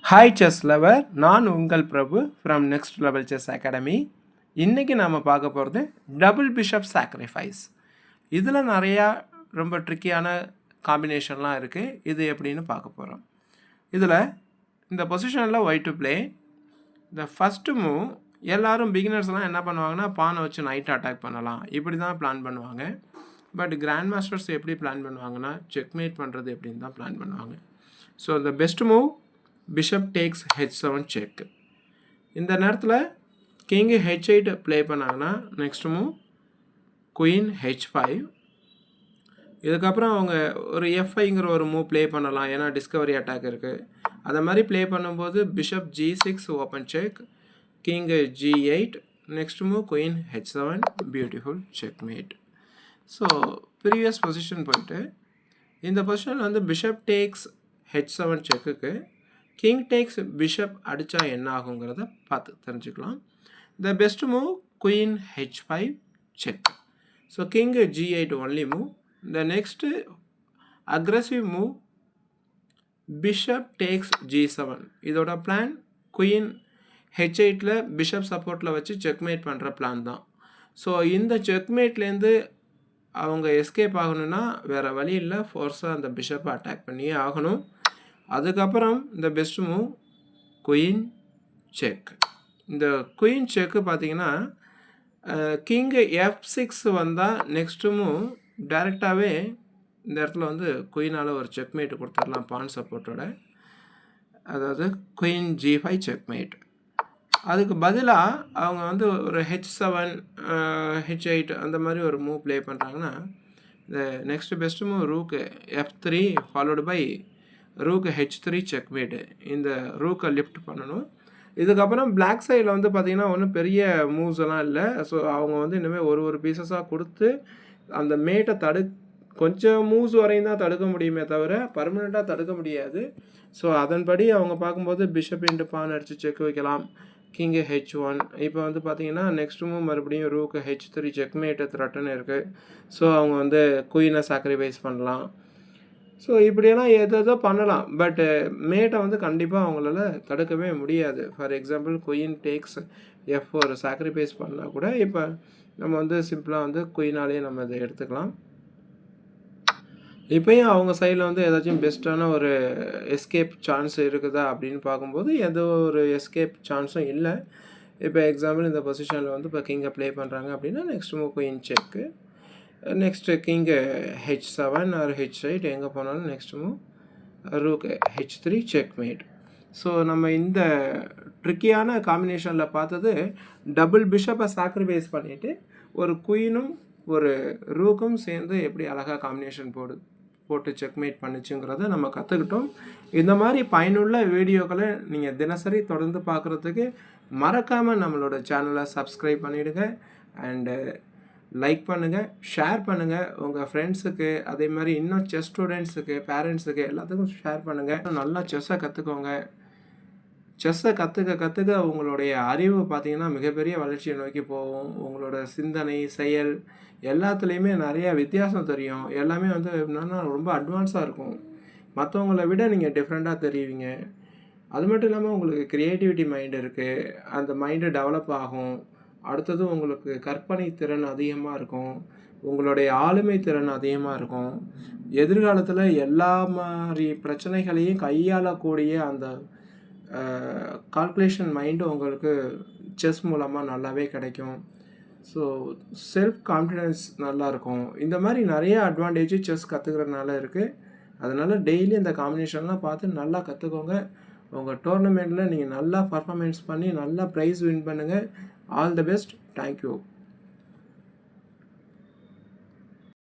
Hi chess lover, நான் உங்கள் Prabhu from next level chess academy. இன்றைக்கி நாம் பார்க்க போகிறது டபுள் பிஷப் சாக்ரிஃபைஸ். இதில் நிறையா ரொம்ப ட்ரிக்கியான காம்பினேஷன்லாம் இருக்குது. இது எப்படின்னு பார்க்க போகிறோம். இதில் இந்த பொசிஷனில் ஒயிட் டு ப்ளே. இந்த ஃபஸ்ட்டு மூவ் எல்லோரும் பிகினர்ஸ்லாம் என்ன பண்ணுவாங்கன்னா, பானை வச்சு நைட் அட்டாக் பண்ணலாம் இப்படி தான் பிளான் பண்ணுவாங்க. பட் கிராண்ட் மாஸ்டர்ஸ் எப்படி பிளான் பண்ணுவாங்கன்னா, செக்மேட் பண்ணுறது எப்படின்னு தான் பிளான் பண்ணுவாங்க. ஸோ இந்த best move bishop takes h7 check. இந்த நேரத்தில் கிங் h8 ப்ளே பண்ணாங்கன்னா நெக்ஸ்ட் மூவ் குயின் h5. இதுக்கப்புறம் அவங்க ஒரு f5ங்கிற ஒரு மூவ் ப்ளே பண்ணலாம், ஏன்னா டிஸ்கவரி அட்டாக் இருக்குது. அதை மாதிரி ப்ளே பண்ணும்போது bishop g6 open check, king g8, next move queen h7, beautiful checkmate. So previous position போயிட்டு இந்த பொசிஷனில் வந்து பிஷப் டேக்ஸ் h7 செக்குக்கு கிங் டேக்ஸ் பிஷப் அடித்தா என்ன ஆகுங்கிறத பார்த்து தெரிஞ்சுக்கலாம். The best move queen h5 check. So king g8 only move. The next aggressive move bishop takes g7. இதோட பிளான் குயின் h8ல் பிஷப் சப்போர்ட்டில் வச்சு செக்மேட் பண்ணுற பிளான் தான். ஸோ இந்த செக்மேட்லேருந்து அவங்க எஸ்கேப் ஆகணும்னா வேறு வழி இல்லை, ஃபோர்ஸாக அந்த பிஷப்பை அட்டாக் பண்ணியே ஆகணும். அதுக்கப்புறம் இந்த பெஸ்ட் மூவ் குயின் செக். இந்த குயின் செக்கு பார்த்தீங்கன்னா கிங் f6 வந்தால் நெக்ஸ்ட்டு மூவ் டைரெக்டாகவே இந்த இடத்துல வந்து குயினால் ஒரு செக்மேட் கொடுத்துடலாம் பான் சப்போர்ட்டோட. அதாவது குயின் g5 செக்மேட். அதுக்கு பதிலாக அவங்க வந்து ஒரு h7 h8 அந்த மாதிரி ஒரு மூவ் ப்ளே பண்ணுறாங்கன்னா, இந்த next best move rook f3 followed by rook h3 checkmate. இந்த ரூக்கை லிஃப்ட் பண்ணணும். இதுக்கப்புறம் பிளாக் சைடில் வந்து பார்த்திங்கன்னா ஒன்றும் பெரிய மூவ்ஸ் எல்லாம் இல்லை. ஸோ அவங்க வந்து இனிமேல் ஒரு பீசஸாக கொடுத்து அந்த மேட்டை கொஞ்சம் மூவ்ஸ் வரையும் தான் தடுக்க முடியுமே தவிர பர்மனெண்ட்டாக தடுக்க முடியாது. ஸோ அதன்படி அவங்க பார்க்கும்போது பிஷப் இன்ட்டு பான் அடித்து செக் வைக்கலாம். King h1. இப்போ வந்து பார்த்தீங்கன்னா நெக்ஸ்ட் மூவ் மறுபடியும் ரூக்கு h3 செக்மேட்டு த்ரெட்டன் இருக்குது. ஸோ அவங்க வந்து குயினை சாக்ரிஃபைஸ் பண்ணலாம். ஸோ இப்படியெல்லாம் எதோ பண்ணலாம், பட்டு மேட்டை வந்து கண்டிப்பாக அவங்களால தடுக்கவே முடியாது. For example queen tax f4 sacrifice பண்ணால் கூட இப்போ நம்ம வந்து சிம்பிளாக வந்து குயினாலே நம்ம இதை எடுத்துக்கலாம். இப்போயும் அவங்க சைடில் வந்து ஏதாச்சும் பெஸ்ட்டான ஒரு எஸ்கேப் சான்ஸ் இருக்குதா அப்படின்னு பார்க்கும்போது எந்த ஒரு எஸ்கேப் சான்ஸும் இல்லை. இப்போ எக்ஸாம்பிள் இந்த பொசிஷனில் வந்து இப்போ கிங்கை ப்ளே பண்ணுறாங்க அப்படின்னா next move queen check, next king h7 or h8 எங்கே போனாலும் next move rook h3 checkmate. So நம்ம இந்த ட்ரிக்கியான காம்பினேஷனில் பார்த்தது டபுள் பிஷப்பை சாக்ரிஃபைஸ் பண்ணிவிட்டு ஒரு குயினும் ஒரு ரூக்கும் சேர்ந்து எப்படி அழகாக காம்பினேஷன் போட்டு செக்மேட் பண்ணிச்சுங்கிறத நம்ம கற்றுக்கிட்டோம். இந்த மாதிரி பயனுள்ள வீடியோக்களை நீங்கள் தினசரி தொடர்ந்து பார்க்குறதுக்கு மறக்காமல் நம்மளோட சேனலை சப்ஸ்கிரைப் பண்ணிவிடுங்க. அண்டு லைக் பண்ணுங்கள், ஷேர் பண்ணுங்கள் உங்கள் ஃப்ரெண்ட்ஸுக்கு, அதே மாதிரி இன்னும் செஸ் ஸ்டூடெண்ட்ஸுக்கு, பேரண்ட்ஸுக்கு எல்லாத்துக்கும் ஷேர் பண்ணுங்கள். நல்லா செஸ்ஸை கற்றுக்கோங்க. செஸ்ஸை கற்றுக்க உங்களுடைய அறிவு பார்த்திங்கன்னா மிகப்பெரிய வளர்ச்சியை நோக்கி போகும். உங்களோட சிந்தனை, செயல் எல்லாத்துலேயுமே நிறையா வித்தியாசம் தெரியும். எல்லாமே வந்து என்னென்னா ரொம்ப அட்வான்ஸாக இருக்கும். மற்றவங்கள விட நீங்கள் டிஃப்ரெண்ட்டாக தெரியுவீங்க. அது மட்டும் இல்லாமல் உங்களுக்கு க்ரியேட்டிவிட்டி மைண்டு இருக்குது, அந்த மைண்டு டெவலப் ஆகும். அடுத்தது உங்களுக்கு கற்பனை திறன் அதிகமாக இருக்கும், உங்களுடைய ஆளுமை திறன் அதிகமாக இருக்கும். எதிர்காலத்தில் எல்லா மாதிரி பிரச்சனைகளையும் கையாளக்கூடிய அந்த கால்குலேஷன் மைண்டு உங்களுக்கு செஸ் மூலமாக நல்லாவே கிடைக்கும். ஸோ செல்ஃப் கான்ஃபிடென்ஸ் நல்லாயிருக்கும். இந்த மாதிரி நிறைய அட்வான்டேஜ் செஸ் கற்றுக்கிறதுனால இருக்குது. அதனால் டெய்லி இந்த காம்பினேஷன்லாம் பார்த்து நல்லா கற்றுக்கோங்க. உங்கள் டோர்னமெண்ட்டில் நீங்கள் நல்லா பர்ஃபார்மன்ஸ் பண்ணி நல்லா ப்ரைஸ் வின் பண்ணுங்கள். All the best. தேங்க்யூ.